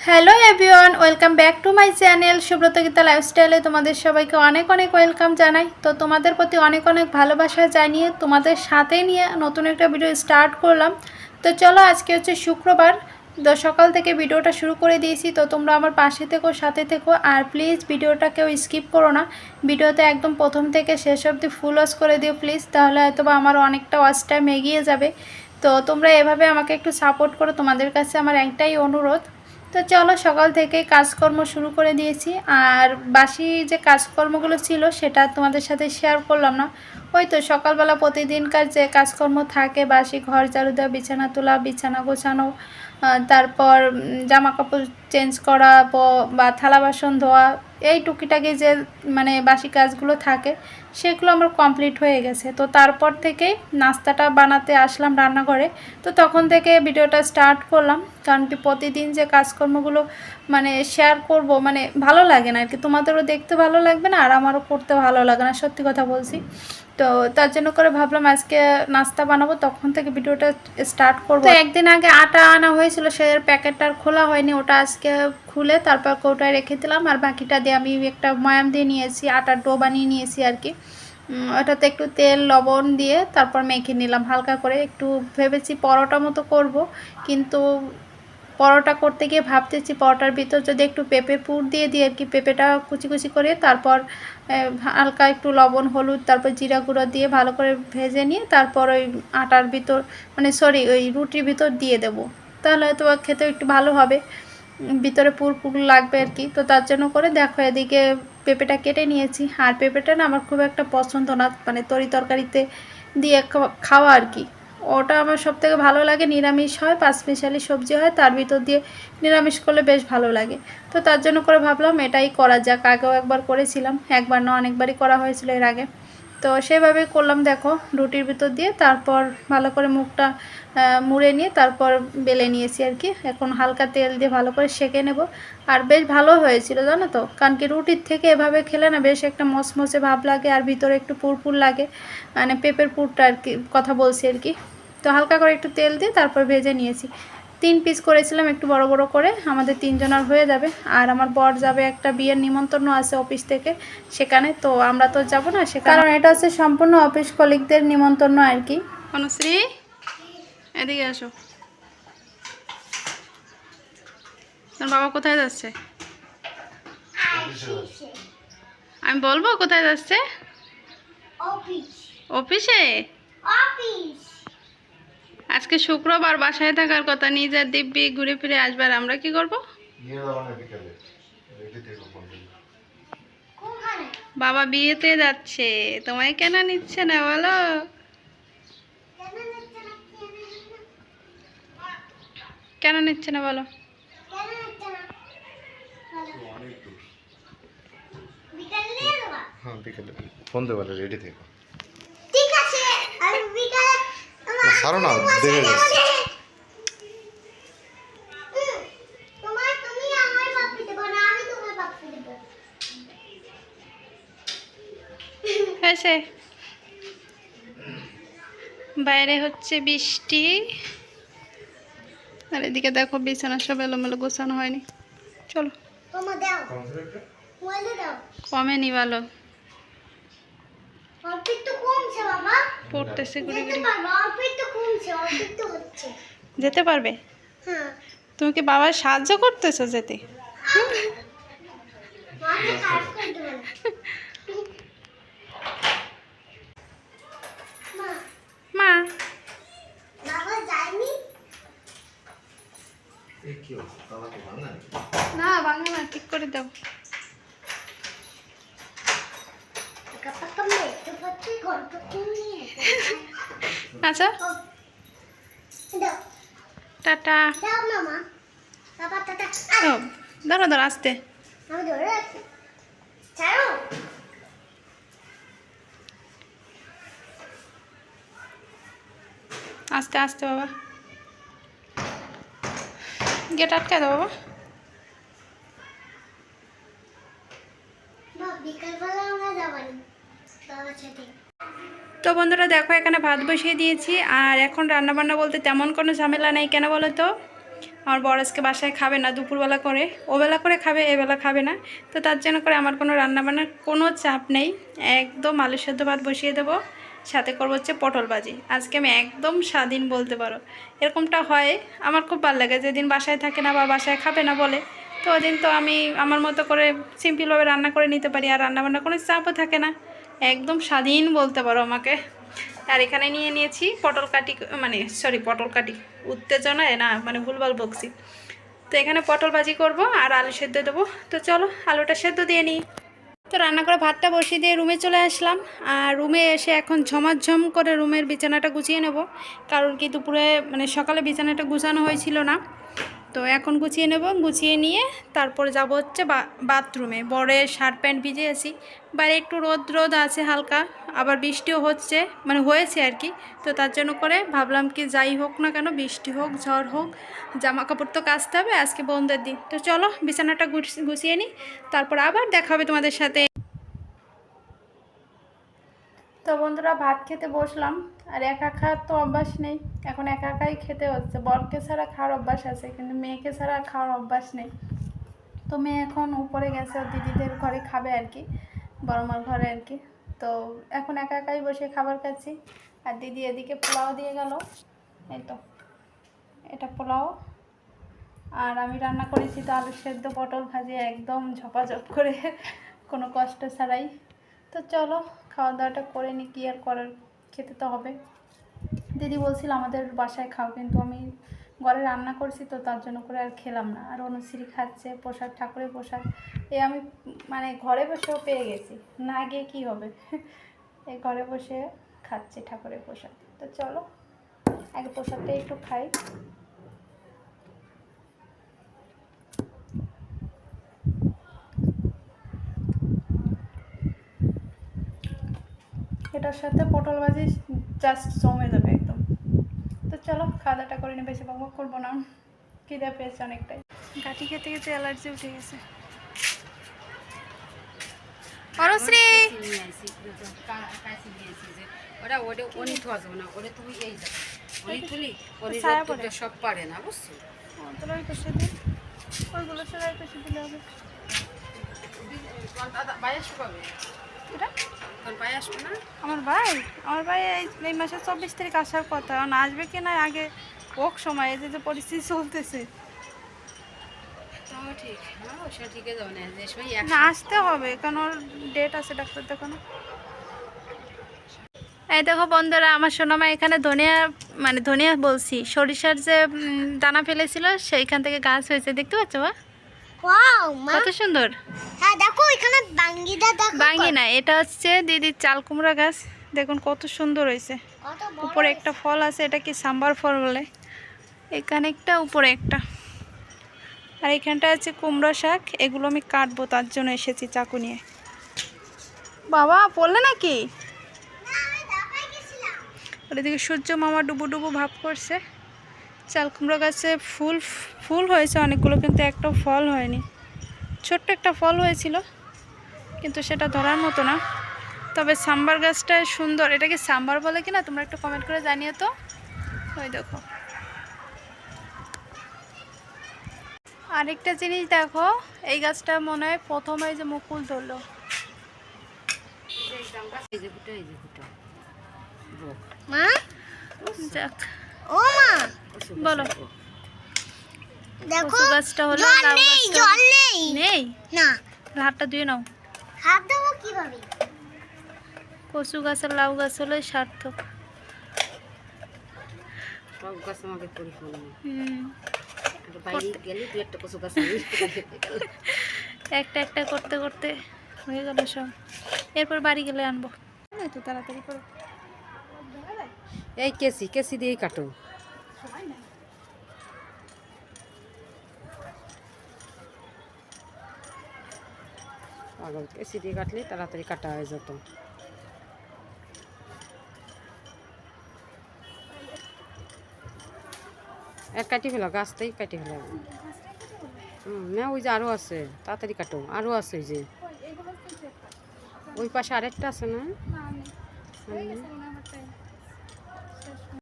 Hello everyone, welcome back to my channel Subrata Gita লাইফস্টাইলে তোমাদের সবাইকে অনেক অনেক ওয়েলকাম জানাই। তো তোমাদের প্রতি অনেক অনেক ভালোবাসা জানিয়ে তোমাদের সাথে নিয়ে নতুন একটা ভিডিও স্টার্ট করলাম। তো চলো, আজকে হচ্ছে শুক্রবার, তো সকাল থেকে ভিডিওটা শুরু করে দিয়েছি। তো তোমরা আমার পাশে থেকো, সাথে থেকো, আর প্লিজ ভিডিওটা কেউ স্কিপ করো না। ভিডিওতে একদম প্রথম থেকে শেষ অবধি ফুল ওয়াচ করে দিও প্লিজ, তাহলে হয়তো বা আমার অনেকটা ওয়াচ টাইম এগিয়ে যাবে। তো তোমরা এভাবে আমাকে একটু সাপোর্ট করো, তোমাদের কাছে আমার একটাই অনুরোধ। তো চলো, সকাল থেকে কাজকর্ম শুরু করে দিয়েছি। আর বাসি যে কাজকর্মগুলো ছিল সেটা তোমাদের সাথে শেয়ার করলাম না। ওই তো সকালবেলা প্রতিদিনকার যে কাজকর্ম থাকে, বাসি ঘর ঝাড়ু দেওয়া, বিছানা তোলা, বিছানা গোছানো, তারপর জামা কাপড় চেঞ্জ করা বা থালা বাসন ধোয়া, এই টুকিটাকি যে মানে বাসি কাজগুলো থাকে সেগুলো আমার কমপ্লিট হয়ে গেছে। তো তারপর থেকেই নাস্তাটা বানাতে আসলাম রান্নাঘরে। তো তখন থেকে ভিডিওটা স্টার্ট করলাম, কারণ কি প্রতিদিন যে কাজকর্মগুলো মানে শেয়ার করব, মানে ভালো লাগে না আর কি, তোমাদেরও দেখতে ভালো লাগবে না আর আমারও করতে ভালো লাগে না, সত্যি কথা বলছি। তো তার জন্য করে ভাবলাম আজকে নাস্তা বানাবো, তখন থেকে ভিডিওটা স্টার্ট করব। তো একদিন আগে আটা আনা হয়েছিল, সে প্যাকেটটা আর খোলা হয়নি, ওটা আজকে খুলে তারপর কৌটায় রেখে দিলাম। আর বাকিটা দিয়ে আমি একটা ময়াম দিয়ে নিয়েছি, আটার ডো বানিয়ে নিয়েছি আর কি। ওটাতে একটু তেল লবণ দিয়ে তারপর মেখে নিলাম হালকা করে। একটু ভেবেছি পরোটা মতো করব, কিন্তু পরোটা করতে গিয়ে ভাবতেছি পরোটার ভিতর যদি একটু পেঁপে পুর দিয়ে দিই আর কি, পেঁপেটা কুচি কুচি করে তারপর হালকা একটু লবণ হলুদ তারপর জিরা গুঁড়ো দিয়ে ভালো করে ভেজে নিয়ে তারপর ওই আটার ভিতর মানে সরি ওই রুটির ভিতর দিয়ে দেব, তাহলে হয়তো খেতে একটু ভালো হবে, ভিতরে পুর পুর লাগবে আর কি। তো তার জন্য করে দেখো এদিকে পেঁপেটা কেটে নিয়েছি। আর পেঁপেটা না আমার খুব একটা পছন্দ না, মানে তরি তরকারিতে দিয়ে খাওয়া আর কি। ওটা আমার সবথেকে ভালো লাগে নিরামিষ হয়, পাঁচমিশালি সবজি হয় তার ভিতর দিয়ে নিরামিষ করলে বেশ ভালো লাগে। তো তার জন্য করে ভাবলাম এটাই করা যাক। আগেও একবার করেছিলাম, একবার না অনেকবারই করা হয়েছিল এর আগে। তো সেভাবেই করলাম, দেখো রুটির ভিতর দিয়ে তারপর ভালো করে মুখটা মুড়ে নিয়ে তারপর বেলে নিয়েছি আর কি। এখন হালকা তেল দিয়ে ভালো করে সেঁকে নেব। আর বেশ ভালো হয়েছিল জানো তো, কারণ কি রুটির থেকে এভাবে খেলে না বেশ একটা মচমচে ভাব লাগে আর ভিতরে একটু পুরপুর লাগে, মানে পেঁপের পুরটা আর কি কথা বলছি আর কি। তো হালকা করে একটু তেল দিয়ে তারপর ভেজে নিয়েছি। 3 পিস করেছিলাম, একটু বড় বড় করে, আমাদের 3 জনের হয়ে যাবে। আর আমার বর যাবে একটা বিয়ের নিমন্ত্রণ আছে অফিস থেকে সেখানে, তো আমরা তো যাব না সেখানে, কারণ এটা হচ্ছে সম্পূর্ণ অফিস কলিগদের নিমন্ত্রণ আর কি। অনুশ্রী এদিকে আসো, তোর বাবা কোথায় যাচ্ছে? আমি বলবো কোথায় যাচ্ছে? অফিসে। আজকে শুক্রবার, বাসায় থাকার কথা, নিজের দিব্যি ঘুরে ফিরে আসবার, আমরা কি করব? বাবা বিয়েতে যাচ্ছে, তোমায় কেন নিচ্ছে না বলো? কেন নিচ্ছে না বলো? বিকেলে ফোন দেবো, রেডি থেকো। ঠিক আছে, আমি বিকেলে সারো না, দেখে যাচ্ছি। হয়েছে, বাইরে হচ্ছে বৃষ্টি। আর এদিকে দেখো বিছানা সব এলোমেলো গোছানো হয়নি। চলো, কমেনি ভালো পড়তেছে ঘুরে ঘুরে। যেতে পারবে? তুমি কি বাবার সাহায্য করতেছো যেতে? মা না ভাঙা না, ঠিক করে দাও। আচ্ছা টাটা। ধরো ধরো আস্তে। আস্তে আস্তে বাবা, গেট আটকে দাও বাবা। তো বন্ধুরা দেখো এখানে ভাত বসিয়ে দিয়েছি। আর এখন রান্নাবান্না বলতে তেমন কোনো ঝামেলা নেই, কেন বলো তো, আমার বর আজকে বাসায় খাবে না, দুপুরবেলা করে ওবেলা করে খাবে, এবেলা খাবে না। তো তার জন্য করে আমার কোনো রান্নাবান্নার কোনো চাপ নেই, একদম আলু সেদ্ধ ভাত বসিয়ে দেবো, সাথে করবো হচ্ছে পটল ভাজি। আজকে আমি একদম স্বাধীন বলতে পারো, এরকমটা হয় আমার খুব ভালো লাগে। যেদিন বাসায় থাকে না বা বাসায় খাবে না বলে, তো ওদিন তো আমি আমার মতো করে সিম্পলভাবে রান্না করে নিতে পারি, আর রান্নাবান্না কোনো চাপও থাকে না, একদম স্বাধীন বলতে পারো আমাকে। আর এখানে নিয়ে নিয়েছি পটল কাটি, মানে সরি পটল কাটি, উত্তেজনায় না মানে ভুলভাল বকছি। তো এখানে পটল ভাজি করব আর আলু সেদ্ধ দেবো। তো চলো আলুটা সেদ্ধ দিয়ে নিই। তো রান্না করে ভাতটা বসিয়ে দিয়ে রুমে চলে আসলাম। আর রুমে এসে এখন ঝমাঝম করে রুমের বিছানাটা গুছিয়ে নেব, কারণ কি দুপুরে মানে সকালে বিছানাটা গুছানো হয়েছিল না, তো এখন গুছিয়ে নেব। গুছিয়ে নিয়ে তারপর যাব হচ্ছে বাথরুমে। বরে শার্ট প্যান্ট ভিজিয়েছি, বাইরে একটু রোদ রোদ আছে হালকা, আবার বৃষ্টিও হচ্ছে, মানে হয়েছে আর কি। তো তার জন্য করে ভাবলাম কি যাই হোক না কেন, বৃষ্টি হোক ঝড় হোক, জামা কাপড় তো কাচতে হবে, আজকে বন্ধের দিন। তো চলো বিছানাটা গুছিয়ে নিই, তারপর আবার দেখা হবে তোমাদের সাথে। তো বন্ধুরা ভাত খেতে বসলাম, আর একা খাওয়ার তো অভ্যাস নেই, এখন একা একাই খেতে হচ্ছে। বরকে ছাড়া খাওয়ার অভ্যাস আছে, কিন্তু মেয়েকে ছাড়া খাওয়ার অভ্যাস নেই। তো মেয়ে এখন উপরে গেছে ওর দিদিদের ঘরে খাবে আর কি, বড় মার ঘরে আর কি। তো এখন একা একাই বসে খাবার খাচ্ছি, আর দিদি এদিকে পোলাও দিয়ে গেল। এই তো এটা পোলাও, আর আমি রান্না করেছি তো আলু সেদ্ধ পটল ভাজি, একদম ঝপাঝপ করে, কোনো কষ্ট ছাড়াই। তো চলো খাওয়া দাওয়াটা করে নি, কি আর করার, খেতে তো হবে। দিদি বলছিল আমাদের বাসায় খাও, কিন্তু আমি ঘরে রান্না করছি তো তার জন্য করে আর খেলাম না। আর অনুশ্রী খাচ্ছে প্রসাদ, ঠাকুরের প্রসাদ, আমি মানে ঘরে বসেও পেয়ে গেছি, না গিয়ে কী হবে, এই ঘরে বসে খাচ্ছে ঠাকুরের প্রসাদ। তো চলো আগে প্রসাদটা একটু খাই। এটার সাথে পটল ভাজি জাস্ট জমে যাবে একদম। তো চলো খাওয়া দাওয়াটা করে নিয়ে, বেশি বকবক করবো না, খিদে পেয়েছে অনেকটাই। গাঠি খেতে খেতে অ্যালার্জি উঠে গেছে। অনুশ্রী সব পারে না বুঝছো, তোলার পাশে দিন, ওইগুলো সেলাই পাশে দিলে হবে। পায়াস পাবে এটা পায়াস না আমার ভাই এই মাসের 24 তারিখ আসার কথা, এখন আসবে কি না আগে হোক সময়, এই যে পরিস্থিতি চলতেছে। ঠিক, হ্যাঁ ওটা ঠিকই যাবে না, যে সময় না আসতে হবে, কারণ ওর ডেট আছে ডাক্তার দেখানো। এই দেখো বন্ধুরা, আমার সোনামা এখানে ধনিয়া, মানে ধনিয়া বলছি, সরিষার যে দানা ফেলেছিল সেইখান থেকে গাছ হয়েছে, দেখতে পাচ্ছ বা? ওয়াও মা, কত সুন্দর। হ্যাঁ দেখো এখানে বাঙ্গিটা দেখো, বাঙ্গি না, এটা হচ্ছে দিদির চাল কুমড়া গাছ, দেখুন কত সুন্দর হয়েছে। কত বড়। উপরে একটা ফল আছে, এটা কি সাম্বার ফল বলে, এখানে একটা উপরে একটা, আর এখানটা আছে কুমড়া শাক, এগুলো আমি কাটবো তার জন্য এসেছি চাকু নিয়ে। বাবা পড়লে নাকি? আর এদিকে সূর্য মামা ডুবু ডুবু ভাব করছে। চাল কুমড়ো গাছে ফুল হয়েছে অনেকগুলো, কিন্তু একটাও ফল হয়নি। ছোট্ট একটা ফল হয়েছিল, কিন্তু সেটা ধরার মতো না। তবে সাম্বার গাছটা সুন্দর, এটাকে সাম্বার বলে কিনা তোমরা একটু কমেন্ট করে জানিও তো। ওই দেখো আরেকটা জিনিস দেখো, এই গাছটা মনে হয় প্রথমে যে মুকুল ধরলো। মা, যাক ও মা বলো, দেখো কচু গাছটা হলো, জল লাউ নেই, গাছটা জল নেই নেই, না, হাতটা ধুয়ে নাও। হাত দেবো কিভাবে? কচু গাছ আর লাউ গাছ হলো সার্থক। সব গাছ আমাকে করি ফোন হুম, বাইরে গেলে দু একটা কচু গাছ একটা একটা করতে করতে হয়ে গেল সব, এরপর বাড়ি গেলে আনবো। তো তাড়াতাড়ি করো, এই কেসি দিয়েই কাটো, পাগল, কেসি দিয়ে কাটলে তাড়াতাড়ি কাটা হয়ে যেত। এক কাটি ফেলো, গাছটাই কাটি ফেলো। না ওই যে আরও আছে, তাড়াতাড়ি কাটো, আরও আছে ওই যে ওই পাশে আরেকটা আছে না।